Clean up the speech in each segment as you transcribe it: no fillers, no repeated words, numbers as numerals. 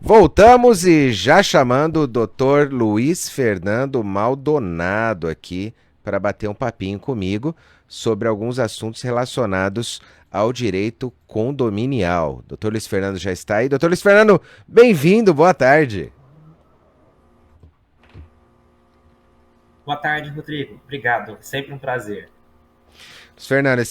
Voltamos e já chamando o Dr. Luiz Fernando Maldonado aqui para bater um papinho comigo sobre alguns assuntos relacionados ao direito condominial. Dr. Luiz Fernando já está aí. Dr. Luiz Fernando, bem-vindo, boa tarde. Boa tarde, Rodrigo. Obrigado. Sempre um prazer. Luiz Fernando,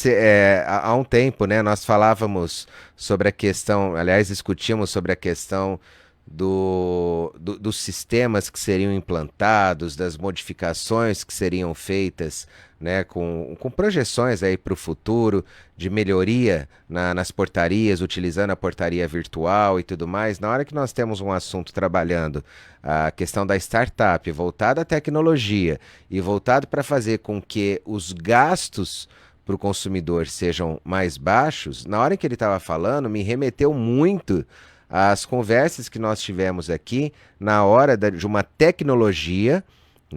há um tempo, né, nós falávamos sobre a questão, aliás, discutimos sobre a questão dos sistemas que seriam implantados, das modificações que seriam feitas, né, com projeções aí para o futuro, de melhoria nas portarias, utilizando a portaria virtual e tudo mais. Na hora que nós temos um assunto trabalhando a questão da startup voltada à tecnologia e voltado para fazer com que os gastos para o consumidor sejam mais baixos, na hora que ele estava falando, me remeteu muito às conversas que nós tivemos aqui na hora de uma tecnologia,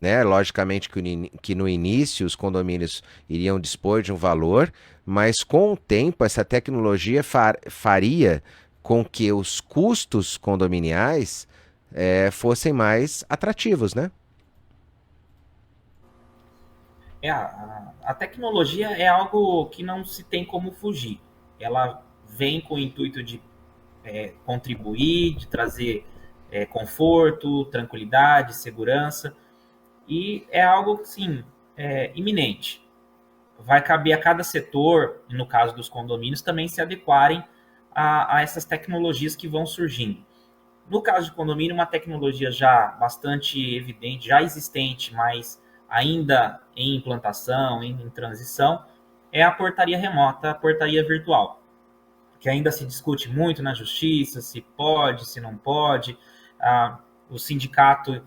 né? Logicamente que no início os condomínios iriam dispor de um valor, mas com o tempo essa tecnologia faria com que os custos condominiais fossem mais atrativos, né? A tecnologia é algo que não se tem como fugir. Ela vem com o intuito de contribuir, de trazer conforto, tranquilidade, segurança, e é algo, sim, iminente. Vai caber a cada setor, no caso dos condomínios, também se adequarem a essas tecnologias que vão surgindo. No caso de condomínio, uma tecnologia já bastante evidente, já existente, mas ainda em implantação, em transição, é a portaria remota, a portaria virtual, que ainda se discute muito na justiça, se pode, se não pode. O sindicato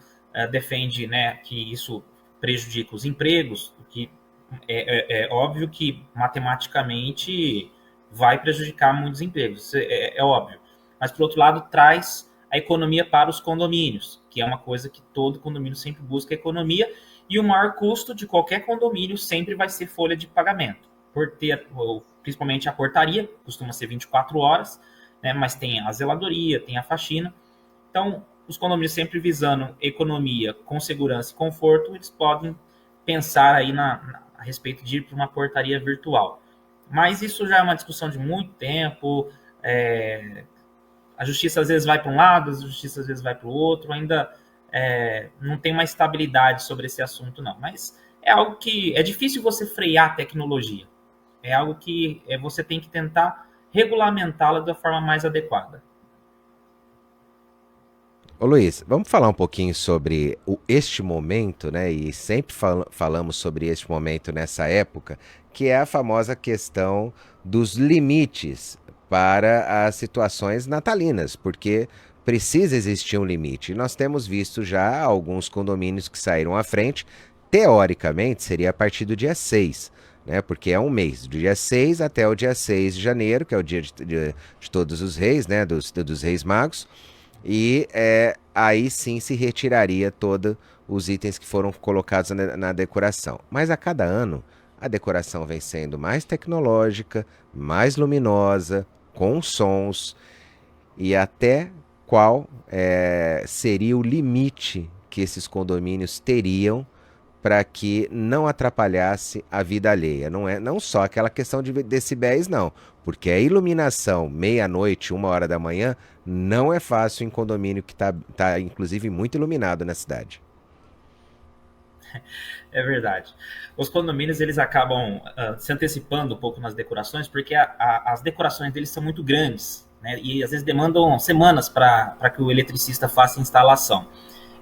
defende, né, que isso prejudica os empregos, que é óbvio que matematicamente vai prejudicar muitos empregos, é óbvio. Mas, por outro lado, traz a economia para os condomínios, que é uma coisa que todo condomínio sempre busca economia, e o maior custo de qualquer condomínio sempre vai ser folha de pagamento, por ter, principalmente a portaria, costuma ser 24 horas, né, mas tem a zeladoria, tem a faxina. Então, os condomínios sempre visando economia com segurança e conforto, eles podem pensar aí a respeito de ir para uma portaria virtual. Mas isso já é uma discussão de muito tempo. A justiça às vezes vai para um lado, a justiça às vezes vai para o outro. Ainda não tem uma estabilidade sobre esse assunto, não. Mas é algo que é difícil você frear a tecnologia. É algo que você tem que tentar regulamentá-la da forma mais adequada. Ô Luiz, vamos falar um pouquinho sobre este momento, né? E sempre falamos sobre este momento nessa época, que é a famosa questão dos limites para as situações natalinas, porque precisa existir um limite. E nós temos visto já alguns condomínios que saíram à frente, teoricamente seria a partir do dia 6, né? Porque é um mês, do dia 6 até o dia 6 de janeiro, que é o dia de todos os reis, né? Dos reis magos. E aí sim se retiraria todos os itens que foram colocados na decoração. Mas a cada ano, a decoração vem sendo mais tecnológica, mais luminosa, com sons, e até qual seria o limite que esses condomínios teriam para que não atrapalhasse a vida alheia. Não só aquela questão de decibéis, não. Porque a iluminação, meia-noite, 1 hora da manhã, não é fácil em condomínio que está inclusive, muito iluminado na cidade. É verdade. Os condomínios eles acabam se antecipando um pouco nas decorações, porque as decorações deles são muito grandes, né? E às vezes demandam semanas para que o eletricista faça a instalação.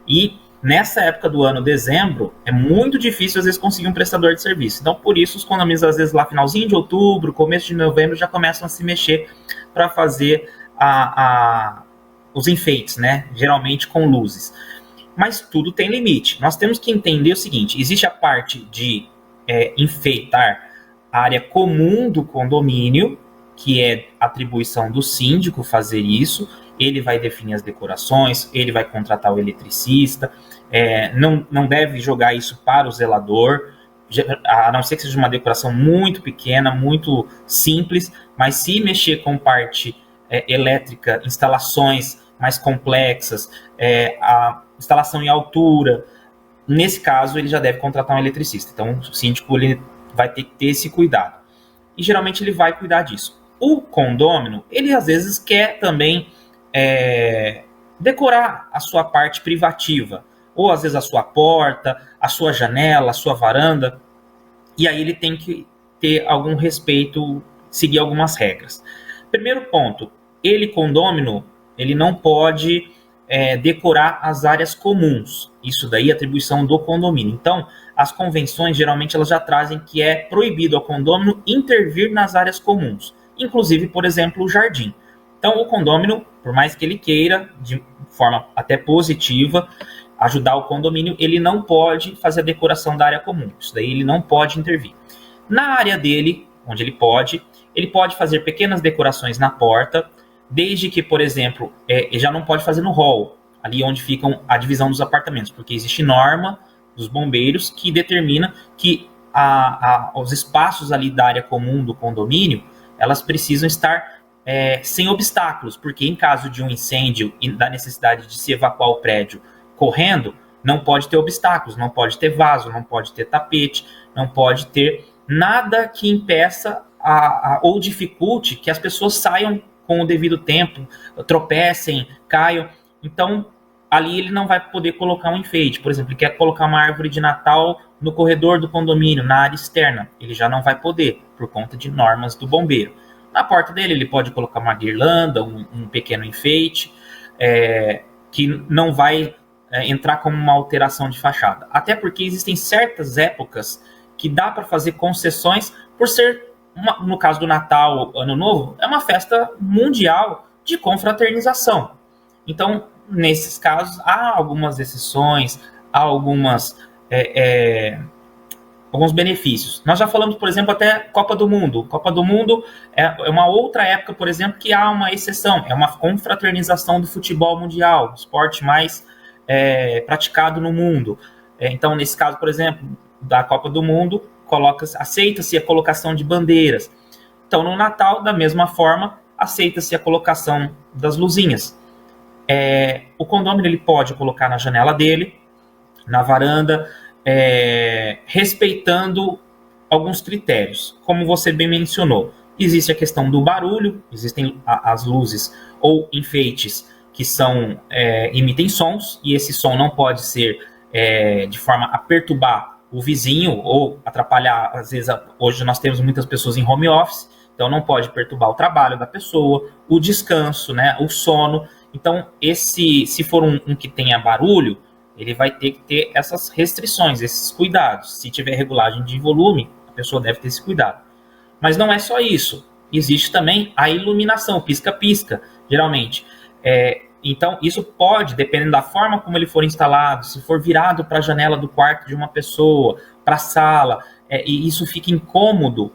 E nessa época do ano, dezembro, é muito difícil às vezes conseguir um prestador de serviço. Então, por isso, os condomínios, às vezes, lá finalzinho de outubro, começo de novembro, já começam a se mexer para fazer os enfeites, né? Geralmente com luzes. Mas tudo tem limite. Nós temos que entender o seguinte: existe a parte de enfeitar a área comum do condomínio, que é atribuição do síndico fazer isso. Ele vai definir as decorações, ele vai contratar o eletricista, não deve jogar isso para o zelador, a não ser que seja uma decoração muito pequena, muito simples, mas se mexer com parte elétrica, instalações mais complexas, a instalação em altura, nesse caso ele já deve contratar um eletricista. Então o síndico ele vai ter que ter esse cuidado. E geralmente ele vai cuidar disso. O condômino, ele às vezes quer também decorar a sua parte privativa, ou às vezes a sua porta, a sua janela, a sua varanda, e aí ele tem que ter algum respeito, seguir algumas regras. Primeiro ponto, condômino, ele não pode decorar as áreas comuns. Isso daí é atribuição do condomínio. Então, as convenções, geralmente, elas já trazem que é proibido ao condômino intervir nas áreas comuns. Inclusive, por exemplo, o jardim. Então, o condômino, por mais que ele queira, de forma até positiva, ajudar o condomínio, ele não pode fazer a decoração da área comum. Isso daí ele não pode intervir. Na área dele, onde ele pode fazer pequenas decorações na porta, desde que, por exemplo, ele já não pode fazer no hall, ali onde ficam a divisão dos apartamentos, porque existe norma dos bombeiros que determina que os espaços ali da área comum do condomínio, elas precisam estar sem obstáculos, porque em caso de um incêndio e da necessidade de se evacuar o prédio correndo, não pode ter obstáculos, não pode ter vaso, não pode ter tapete, não pode ter nada que impeça ou dificulte que as pessoas saiam com o devido tempo, tropecem, caiam. Então, ali ele não vai poder colocar um enfeite. Por exemplo, ele quer colocar uma árvore de Natal no corredor do condomínio, na área externa. Ele já não vai poder, por conta de normas do bombeiro. Na porta dele, ele pode colocar uma guirlanda, um pequeno enfeite, que não vai entrar como uma alteração de fachada. Até porque existem certas épocas que dá para fazer concessões por ser, no caso do Natal, Ano Novo, é uma festa mundial de confraternização. Então, nesses casos, há algumas exceções, há alguns benefícios. Nós já falamos, por exemplo, até Copa do Mundo. Copa do Mundo é uma outra época, por exemplo, que há uma exceção. É uma confraternização do futebol mundial, o esporte mais praticado no mundo. Então, nesse caso, por exemplo, da Copa do Mundo, aceita-se a colocação de bandeiras. Então, no Natal, da mesma forma, aceita-se a colocação das luzinhas. O condômino ele pode colocar na janela dele, na varanda, respeitando alguns critérios. Como você bem mencionou, existe a questão do barulho, existem as luzes ou enfeites que emitem sons, e esse som não pode ser de forma a perturbar o vizinho ou atrapalhar. Às vezes, hoje nós temos muitas pessoas em home office, então não pode perturbar o trabalho da pessoa, o descanso, né, o sono. Então, se for um que tenha barulho, ele vai ter que ter essas restrições, esses cuidados. Se tiver regulagem de volume, a pessoa deve ter esse cuidado. Mas não é só isso. Existe também a iluminação, pisca-pisca, geralmente. Então, isso pode, dependendo da forma como ele for instalado, se for virado para a janela do quarto de uma pessoa, para a sala, e isso fica incômodo,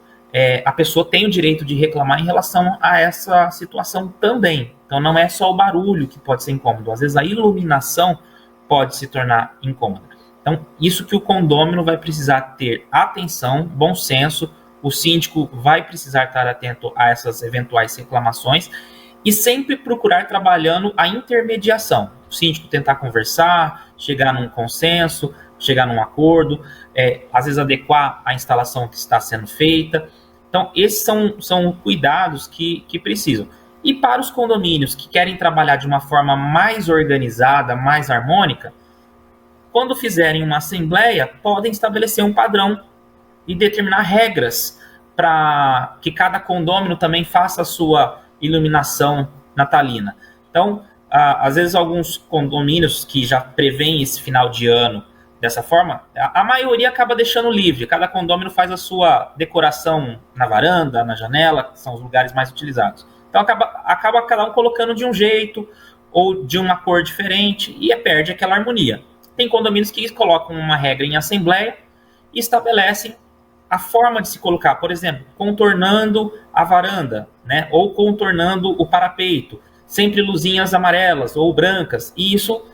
a pessoa tem o direito de reclamar em relação a essa situação também. Então, não é só o barulho que pode ser incômodo. Às vezes, a iluminação pode se tornar incômoda. Então, isso que o condômino vai precisar ter atenção, bom senso, o síndico vai precisar estar atento a essas eventuais reclamações e sempre procurar trabalhando a intermediação. O síndico tentar conversar, chegar num consenso, chegar num acordo, às vezes adequar a instalação que está sendo feita. Então, esses são cuidados que precisam. E para os condomínios que querem trabalhar de uma forma mais organizada, mais harmônica, quando fizerem uma assembleia, podem estabelecer um padrão e determinar regras para que cada condômino também faça a sua iluminação natalina. Então, às vezes alguns condomínios que já prevêem esse final de ano dessa forma, a maioria acaba deixando livre. Cada condômino faz a sua decoração na varanda, na janela, que são os lugares mais utilizados. Então, acaba cada um colocando de um jeito ou de uma cor diferente e perde aquela harmonia. Tem condomínios que colocam uma regra em assembleia e estabelecem a forma de se colocar, por exemplo, contornando a varanda, né, ou contornando o parapeito, sempre luzinhas amarelas ou brancas, e isso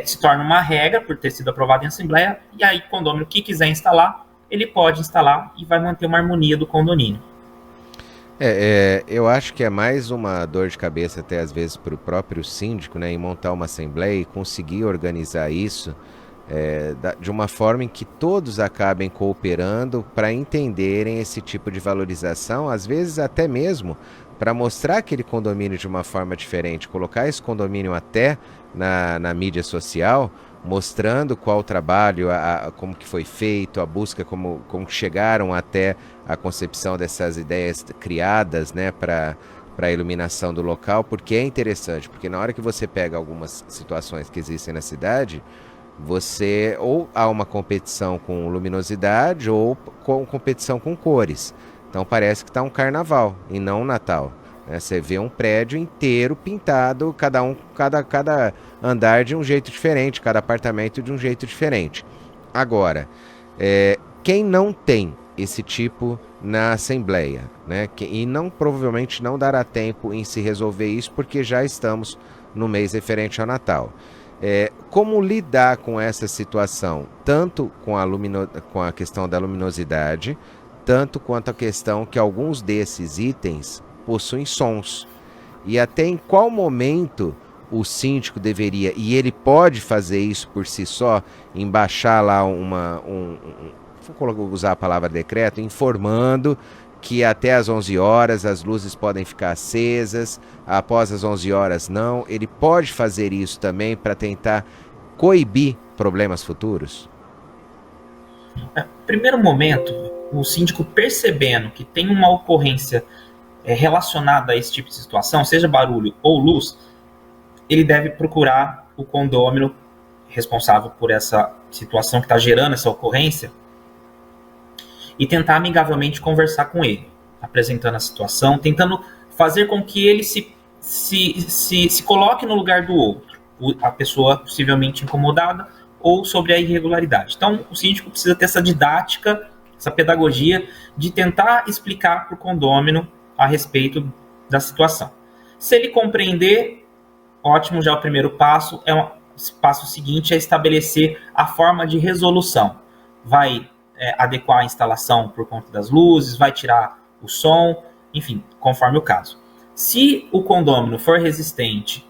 se torna uma regra por ter sido aprovado em assembleia, e aí o condômino que quiser instalar, ele pode instalar e vai manter uma harmonia do condomínio. Eu acho que é mais uma dor de cabeça até às vezes para o próprio síndico, né, em montar uma assembleia e conseguir organizar isso de uma forma em que todos acabem cooperando para entenderem esse tipo de valorização, às vezes até mesmo para mostrar aquele condomínio de uma forma diferente, colocar esse condomínio até na mídia social, mostrando qual o trabalho, como que foi feito, a busca, como chegaram até a concepção dessas ideias criadas, né, para a iluminação do local, porque é interessante, porque na hora que você pega algumas situações que existem na cidade, você ou há uma competição com luminosidade ou com competição com cores. Então parece que está um carnaval e não um Natal. Né? Você vê um prédio inteiro pintado, cada andar de um jeito diferente, cada apartamento de um jeito diferente. Agora, quem não tem esse tipo na Assembleia, né? E não provavelmente não dará tempo em se resolver isso porque já estamos no mês referente ao Natal. Como lidar com essa situação, tanto com a questão da luminosidade, tanto quanto a questão que alguns desses itens possuem sons. E até em qual momento o síndico deveria, e ele pode fazer isso por si só, em baixar lá vou usar a palavra decreto, informando que até às 11 horas as luzes podem ficar acesas, após as 11 horas não. Ele pode fazer isso também para tentar coibir problemas futuros? Primeiro momento, o síndico percebendo que tem uma ocorrência relacionada a esse tipo de situação, seja barulho ou luz, ele deve procurar o condômino responsável por essa situação que está gerando essa ocorrência e tentar amigavelmente conversar com ele, apresentando a situação, tentando fazer com que ele se coloque no lugar do outro, a pessoa possivelmente incomodada ou sobre a irregularidade. Então, o síndico precisa ter essa didática, essa pedagogia de tentar explicar para o condômino a respeito da situação. Se ele compreender, ótimo, já o primeiro passo. O passo seguinte é estabelecer a forma de resolução. Vai adequar a instalação por conta das luzes, vai tirar o som, enfim, conforme o caso. Se o condômino for resistente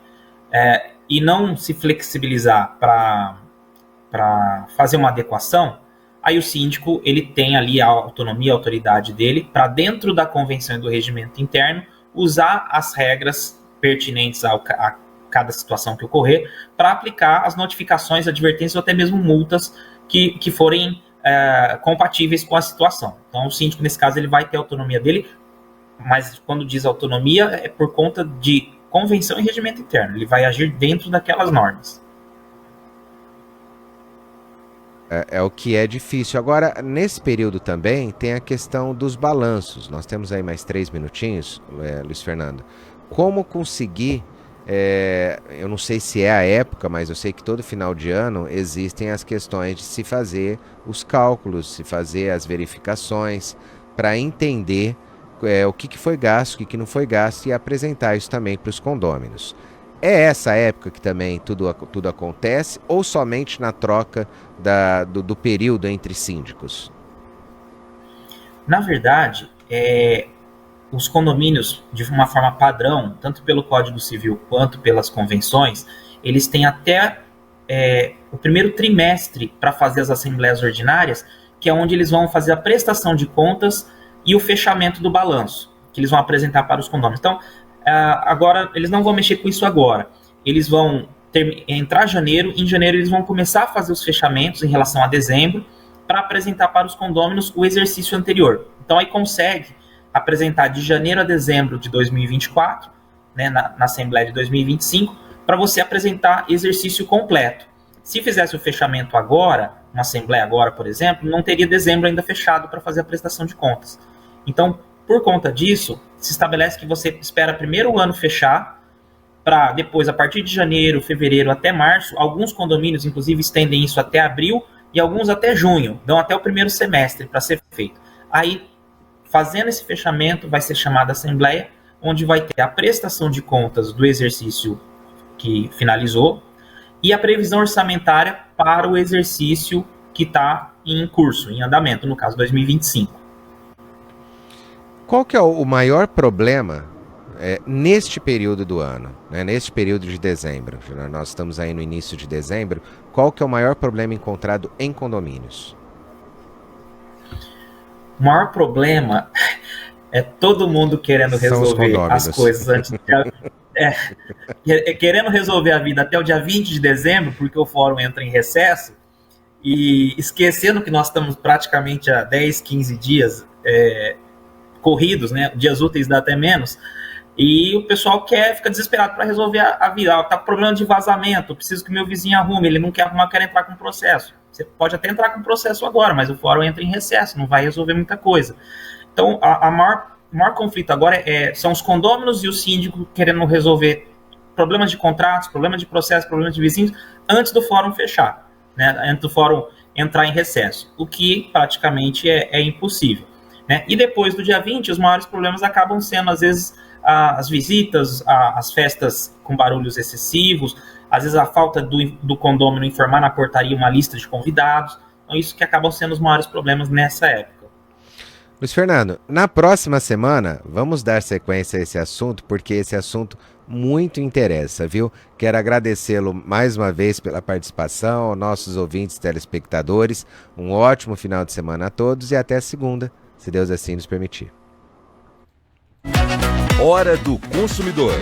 e não se flexibilizar para fazer uma adequação, aí o síndico ele tem ali a autonomia, a autoridade dele, para dentro da convenção e do regimento interno, usar as regras pertinentes a cada situação que ocorrer, para aplicar as notificações, advertências ou até mesmo multas que forem compatíveis com a situação. Então o síndico, nesse caso, ele vai ter a autonomia dele, mas quando diz autonomia, é por conta de convenção e regimento interno. Ele vai agir dentro daquelas normas. É o que é difícil. Agora, nesse período também, tem a questão dos balanços. Nós temos aí mais 3 minutinhos, Luiz Fernando. Como conseguir... eu não sei se é a época, mas eu sei que todo final de ano existem as questões de se fazer os cálculos, se fazer as verificações, para entender o que foi gasto, o que não foi gasto e apresentar isso também para os condôminos. É essa época que também tudo acontece ou somente na troca do período entre síndicos? Na verdade, os condomínios, de uma forma padrão, tanto pelo Código Civil quanto pelas convenções, eles têm até o primeiro trimestre para fazer as assembleias ordinárias, que é onde eles vão fazer a prestação de contas e o fechamento do balanço, que eles vão apresentar para os condôminos. Então, agora, eles não vão mexer com isso agora. Eles vão entrar em janeiro eles vão começar a fazer os fechamentos em relação a dezembro, para apresentar para os condôminos o exercício anterior. Então, aí consegue apresentar de janeiro a dezembro de 2024, né, na Assembleia de 2025, para você apresentar exercício completo. Se fizesse o fechamento agora, uma Assembleia agora, por exemplo, não teria dezembro ainda fechado para fazer a prestação de contas. Então, por conta disso, se estabelece que você espera primeiro o ano fechar, para depois, a partir de janeiro, fevereiro até março, alguns condomínios, inclusive, estendem isso até abril e alguns até junho, dão até o primeiro semestre para ser feito. Aí, fazendo esse fechamento, vai ser chamada Assembleia, onde vai ter a prestação de contas do exercício que finalizou e a previsão orçamentária para o exercício que está em curso, em andamento, no caso 2025. qual que é o maior problema neste período do ano, né? Neste período de dezembro? Nós estamos aí no início de dezembro. Qual que é o maior problema encontrado em condomínios? O maior problema é todo mundo querendo resolver as coisas antes querendo resolver a vida até o dia 20 de dezembro, porque o fórum entra em recesso, e esquecendo que nós estamos praticamente há 10, 15 dias corridos, né? Dias úteis dá até menos, e o pessoal fica desesperado para resolver a vida. Tá com problema de vazamento, preciso que meu vizinho arrume, ele não quer arrumar, quer entrar com processo. Você pode até entrar com processo agora, mas o fórum entra em recesso, não vai resolver muita coisa. Então, o maior conflito agora são os condôminos e o síndico querendo resolver problemas de contratos, problemas de processo, problemas de vizinhos, antes do fórum fechar, né? Antes do fórum entrar em recesso, o que praticamente é impossível, né? E depois do dia 20, os maiores problemas acabam sendo, às vezes, as visitas, as festas com barulhos excessivos, às vezes a falta do condômino informar na portaria uma lista de convidados. Então, isso que acabam sendo os maiores problemas nessa época. Luiz Fernando, na próxima semana vamos dar sequência a esse assunto, porque esse assunto muito interessa, viu? Quero agradecê-lo mais uma vez pela participação, nossos ouvintes telespectadores. Um ótimo final de semana a todos e até segunda, se Deus assim nos permitir. Hora do Consumidor.